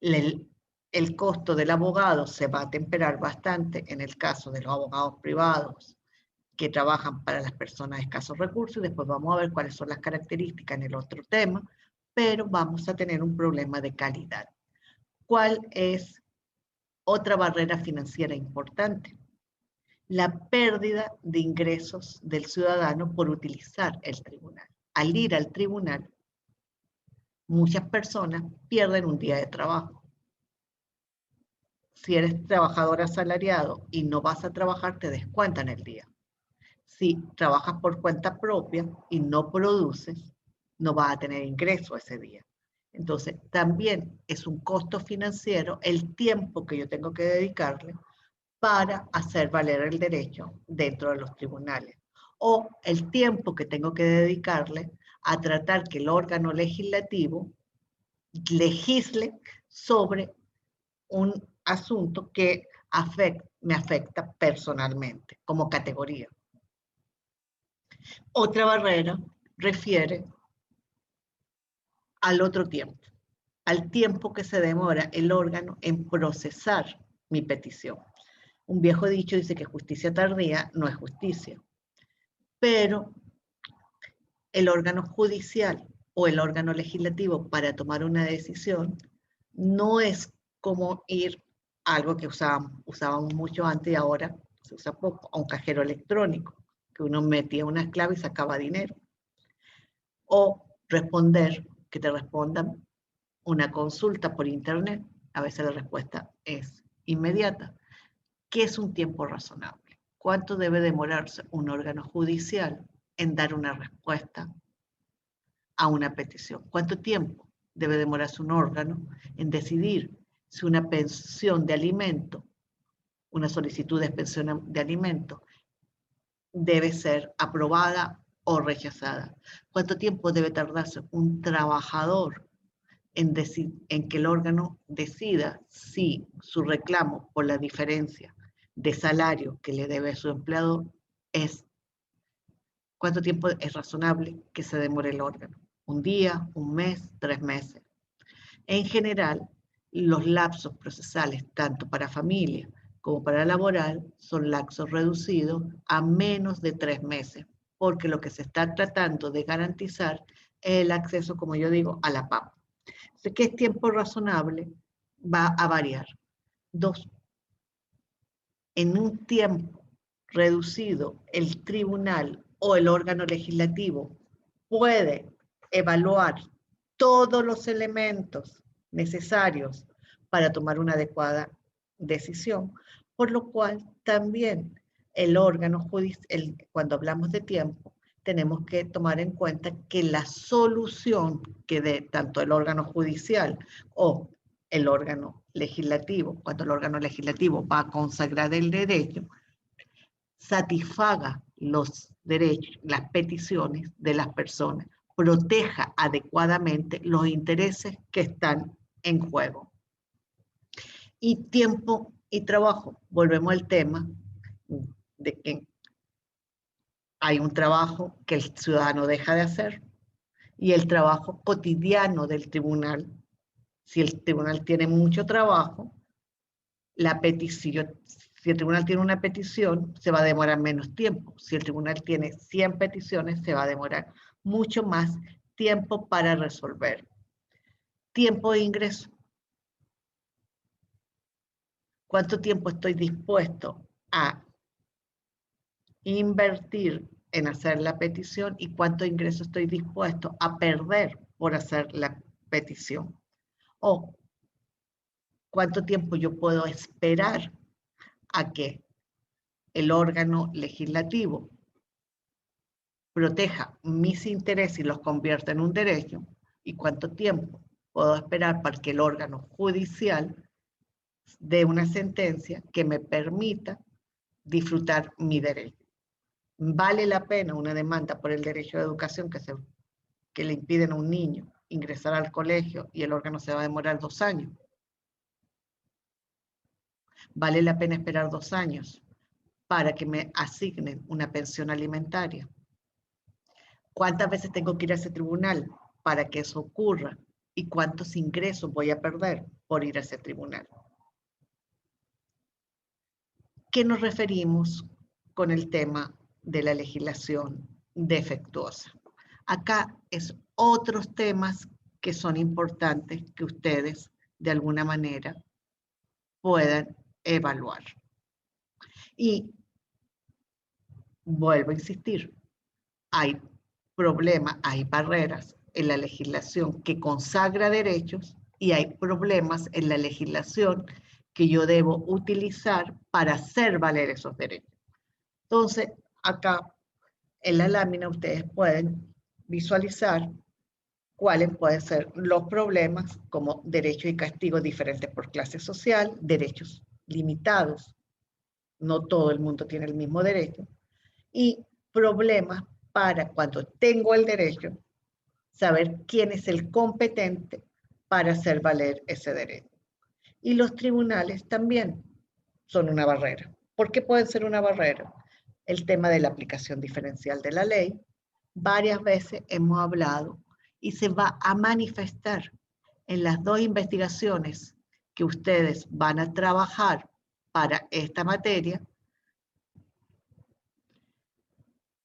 El costo del abogado se va a atemperar bastante en el caso de los abogados privados que trabajan para las personas de escasos recursos, y después vamos a ver cuáles son las características en el otro tema, pero vamos a tener un problema de calidad. ¿Cuál es otra barrera financiera importante? La pérdida de ingresos del ciudadano por utilizar el tribunal. Al ir al tribunal, muchas personas pierden un día de trabajo. Si eres trabajador asalariado y no vas a trabajar, te descuentan el día. Si trabajas por cuenta propia y no produces, no vas a tener ingreso ese día. Entonces, también es un costo financiero el tiempo que yo tengo que dedicarle para hacer valer el derecho dentro de los tribunales. O el tiempo que tengo que dedicarle a tratar que el órgano legislativo legisle sobre un asunto que me afecta personalmente como categoría. Otra barrera refiere al otro tiempo, al tiempo que se demora el órgano en procesar mi petición. Un viejo dicho dice que justicia tardía no es justicia, pero el órgano judicial o el órgano legislativo para tomar una decisión no es como ir a algo que usábamos mucho antes y ahora se usa poco, a un cajero electrónico, que uno metía unas claves y sacaba dinero. O responder, que te respondan una consulta por internet, a veces la respuesta es inmediata. ¿Qué es un tiempo razonable? ¿Cuánto debe demorarse un órgano judicial en dar una respuesta a una petición? ¿Cuánto tiempo debe demorarse un órgano en decidir si una pensión de alimento, una solicitud de pensión de alimento, debe ser aprobada o rechazada? ¿Cuánto tiempo debe tardarse un trabajador en que el órgano decida si su reclamo por la diferencia de salario que le debe a su empleador es, cuánto tiempo es razonable que se demore el órgano? ¿Un día, un mes, 3 meses? En general, los lapsos procesales, tanto para familia como para laboral, son lapsos reducidos a menos de 3 meses, porque lo que se está tratando de garantizar es el acceso, como yo digo, a la PAP. ¿Qué es tiempo razonable? Va a variar. 2. En un tiempo reducido, el tribunal o el órgano legislativo puede evaluar todos los elementos necesarios para tomar una adecuada decisión, por lo cual también el órgano judicial, cuando hablamos de tiempo, tenemos que tomar en cuenta que la solución que dé tanto el órgano judicial o el órgano legislativo, cuando el órgano legislativo va a consagrar el derecho, satisfaga los derechos, las peticiones de las personas, proteja adecuadamente los intereses que están en juego. Y tiempo y trabajo, volvemos al tema de que hay un trabajo que el ciudadano deja de hacer y el trabajo cotidiano del tribunal. Si el tribunal tiene mucho trabajo, la petición, si el tribunal tiene una petición, se va a demorar menos tiempo. Si el tribunal tiene 100 peticiones, se va a demorar mucho más tiempo para resolver. Tiempo de ingreso. ¿Cuánto tiempo estoy dispuesto a invertir en hacer la petición y cuánto ingreso estoy dispuesto a perder por hacer la petición? O cuánto tiempo yo puedo esperar a que el órgano legislativo proteja mis intereses y los convierta en un derecho, y cuánto tiempo puedo esperar para que el órgano judicial dé una sentencia que me permita disfrutar mi derecho. ¿Vale la pena una demanda por el derecho a educación que le impiden a un niño ingresar al colegio y el órgano se va a demorar 2 años? ¿Vale la pena esperar 2 años para que me asignen una pensión alimentaria? ¿Cuántas veces tengo que ir a ese tribunal para que eso ocurra? ¿Y cuántos ingresos voy a perder por ir a ese tribunal? ¿Qué nos referimos con el tema de la legislación defectuosa? Acá es otros temas que son importantes que ustedes de alguna manera puedan evaluar. Y vuelvo a insistir, hay problemas, hay barreras en la legislación que consagra derechos y hay problemas en la legislación que yo debo utilizar para hacer valer esos derechos. Entonces, acá en la lámina ustedes pueden visualizar cuáles pueden ser los problemas como derechos y castigos diferentes por clase social, derechos limitados, no todo el mundo tiene el mismo derecho, y problemas para cuando tengo el derecho, saber quién es el competente para hacer valer ese derecho. Y los tribunales también son una barrera. ¿Por qué pueden ser una barrera? El tema de la aplicación diferencial de la ley. Varias veces hemos hablado y se va a manifestar en las dos investigaciones que ustedes van a trabajar para esta materia.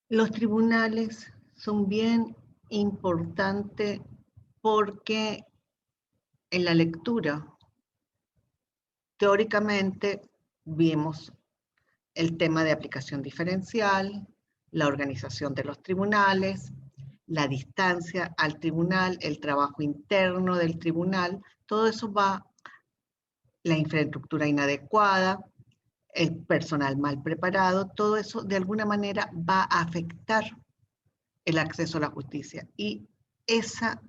Los tribunales son bien importantes porque en la lectura, teóricamente, vimos el tema de aplicación diferencial, la organización de los tribunales, la distancia al tribunal, el trabajo interno del tribunal, todo eso va, la infraestructura inadecuada, el personal mal preparado, todo eso de alguna manera va a afectar el acceso a la justicia. Y esa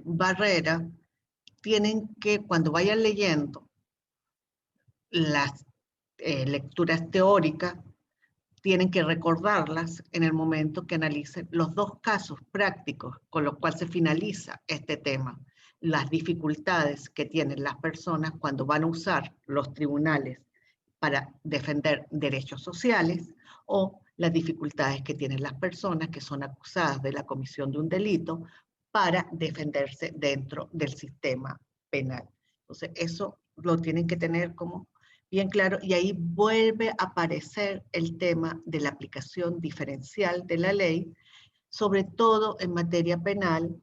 barrera tienen que, cuando vayan leyendo las lecturas teóricas, tienen que recordarlas en el momento que analicen los dos casos prácticos con los cuales se finaliza este tema, las dificultades que tienen las personas cuando van a usar los tribunales para defender derechos sociales o las dificultades que tienen las personas que son acusadas de la comisión de un delito para defenderse dentro del sistema penal. Entonces, eso lo tienen que tener como bien claro, y ahí vuelve a aparecer el tema de la aplicación diferencial de la ley, sobre todo en materia penal,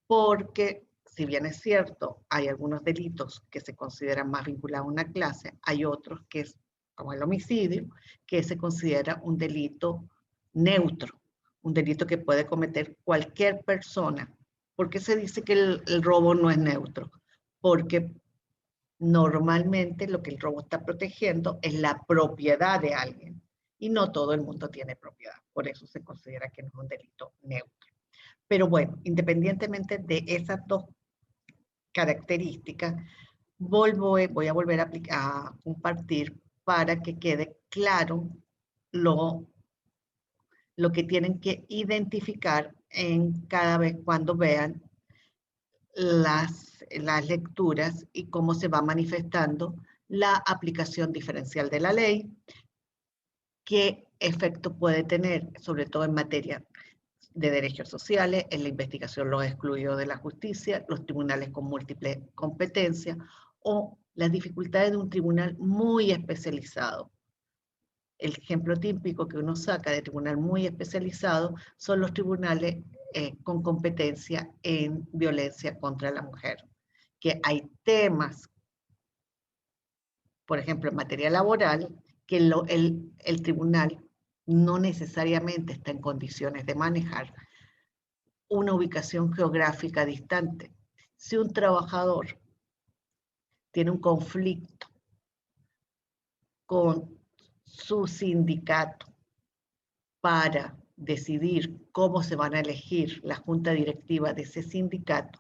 porque si bien es cierto, hay algunos delitos que se consideran más vinculados a una clase, hay otros que es como el homicidio, que se considera un delito neutro, un delito que puede cometer cualquier persona. ¿Por qué se dice que el robo no es neutro? Porque normalmente lo que el robo está protegiendo es la propiedad de alguien y no todo el mundo tiene propiedad. Por eso se considera que no es un delito neutro. Pero bueno, independientemente de esas dos características, voy a volver a compartir para que quede claro lo que tienen que identificar en cada vez cuando vean las lecturas y cómo se va manifestando la aplicación diferencial de la ley, qué efecto puede tener, sobre todo en materia de derechos sociales, en la investigación los excluidos de la justicia, los tribunales con múltiples competencias o las dificultades de un tribunal muy especializado. El ejemplo típico que uno saca de tribunal muy especializado son los tribunales con competencia en violencia contra la mujer, que hay temas, por ejemplo, en materia laboral, que el tribunal no necesariamente está en condiciones de manejar una ubicación geográfica distante. Si un trabajador tiene un conflicto con su sindicato para decidir cómo se van a elegir la junta directiva de ese sindicato,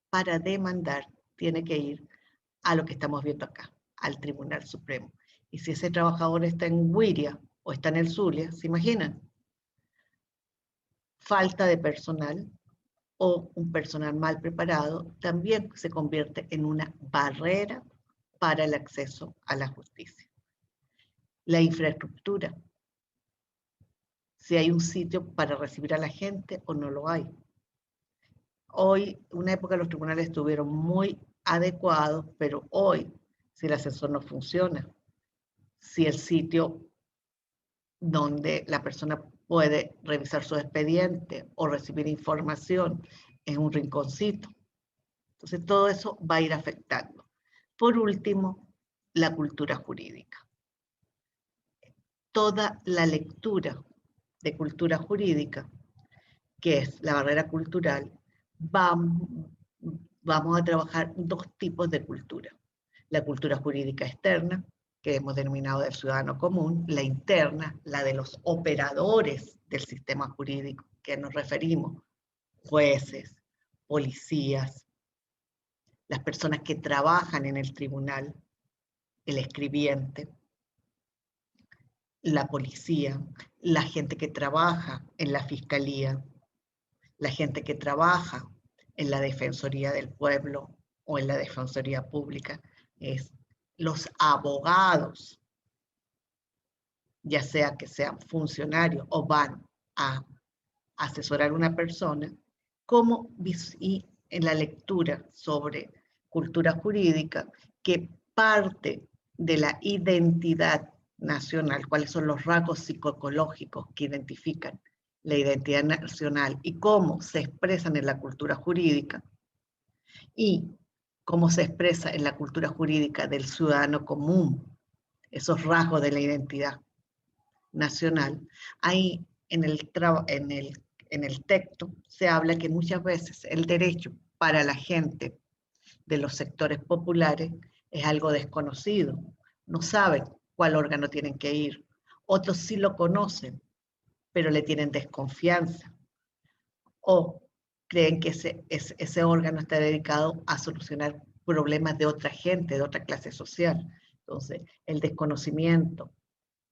para demandar tiene que ir a lo que estamos viendo acá, al Tribunal Supremo. Y si ese trabajador está en Huiria o está en el Zulia, ¿se imaginan? Falta de personal o un personal mal preparado también se convierte en una barrera para el acceso a la justicia. La infraestructura, si hay un sitio para recibir a la gente o no lo hay. Hoy, una época los tribunales estuvieron muy adecuados, pero hoy, si el ascensor no funciona, si el sitio donde la persona puede revisar su expediente o recibir información es un rinconcito. Entonces, todo eso va a ir afectando. Por último, la cultura jurídica. Toda la lectura de cultura jurídica, que es la barrera cultural, vamos a trabajar dos tipos de cultura. La cultura jurídica externa, que hemos denominado del ciudadano común, la interna, la de los operadores del sistema jurídico, que nos referimos, jueces, policías, las personas que trabajan en el tribunal, el escribiente, la policía, la gente que trabaja en la fiscalía, la gente que trabaja en la Defensoría del Pueblo o en la Defensoría Pública, es los abogados, ya sea que sean funcionarios o van a asesorar a una persona, como y en la lectura sobre cultura jurídica, que parte de la identidad nacional, cuáles son los rasgos psicológicos que identifican la identidad nacional y cómo se expresan en la cultura jurídica, y cómo se expresa en la cultura jurídica del ciudadano común, esos rasgos de la identidad nacional. Ahí en el texto se habla que muchas veces el derecho para la gente de los sectores populares es algo desconocido. No saben cuál órgano tienen que ir. Otros sí lo conocen, pero le tienen desconfianza. O creen que ese órgano está dedicado a solucionar problemas de otra gente, de otra clase social. Entonces, el desconocimiento,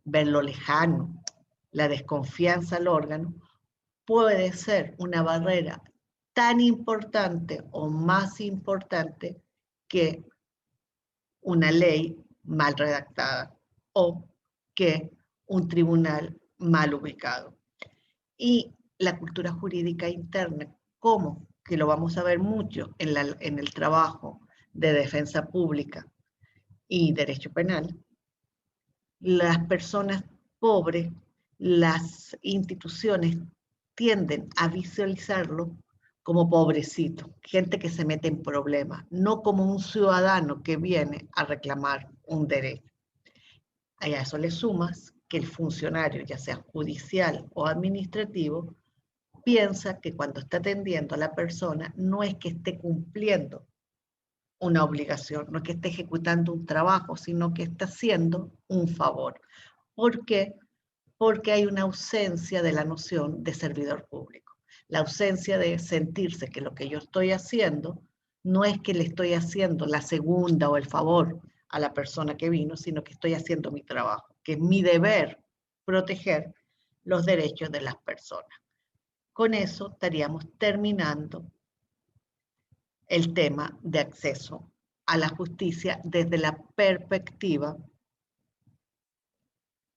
verlo lejano, la desconfianza al órgano, puede ser una barrera tan importante o más importante que una ley mal redactada o que un tribunal mal ubicado. Y la cultura jurídica interna, ¿cómo? Que lo vamos a ver mucho en el trabajo de defensa pública y derecho penal. Las personas pobres, las instituciones tienden a visualizarlo como pobrecito, gente que se mete en problemas, no como un ciudadano que viene a reclamar un derecho. A eso le sumas que el funcionario, ya sea judicial o administrativo, piensa que cuando está atendiendo a la persona no es que esté cumpliendo una obligación, no es que esté ejecutando un trabajo, sino que está haciendo un favor. ¿Por qué? Porque hay una ausencia de la noción de servidor público. La ausencia de sentirse que lo que yo estoy haciendo no es que le estoy haciendo la segunda o el favor a la persona que vino, sino que estoy haciendo mi trabajo, que es mi deber proteger los derechos de las personas. Con eso estaríamos terminando el tema de acceso a la justicia desde la perspectiva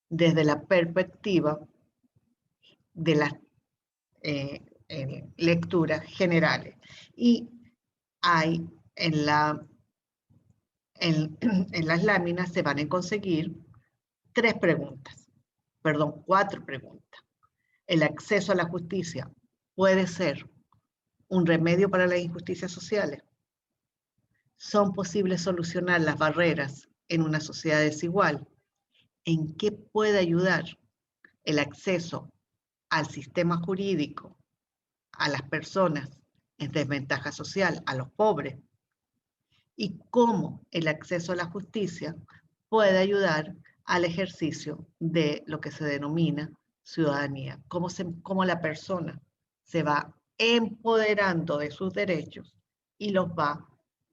de las lecturas generales. Y hay en las láminas se van a conseguir 4 preguntas. ¿El acceso a la justicia puede ser un remedio para las injusticias sociales? ¿Son posibles solucionar las barreras en una sociedad desigual? ¿En qué puede ayudar el acceso al sistema jurídico a las personas en desventaja social, a los pobres? ¿Y cómo el acceso a la justicia puede ayudar al ejercicio de lo que se denomina ciudadanía? ¿Cómo la persona se va empoderando de sus derechos y los va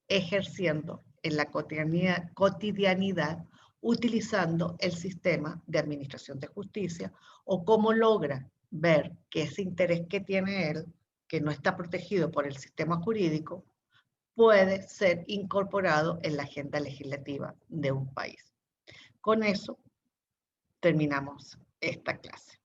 ejerciendo en la cotidianidad utilizando el sistema de administración de justicia, o cómo logra ver que ese interés que tiene él, que no está protegido por el sistema jurídico, puede ser incorporado en la agenda legislativa de un país. Con eso terminamos esta clase.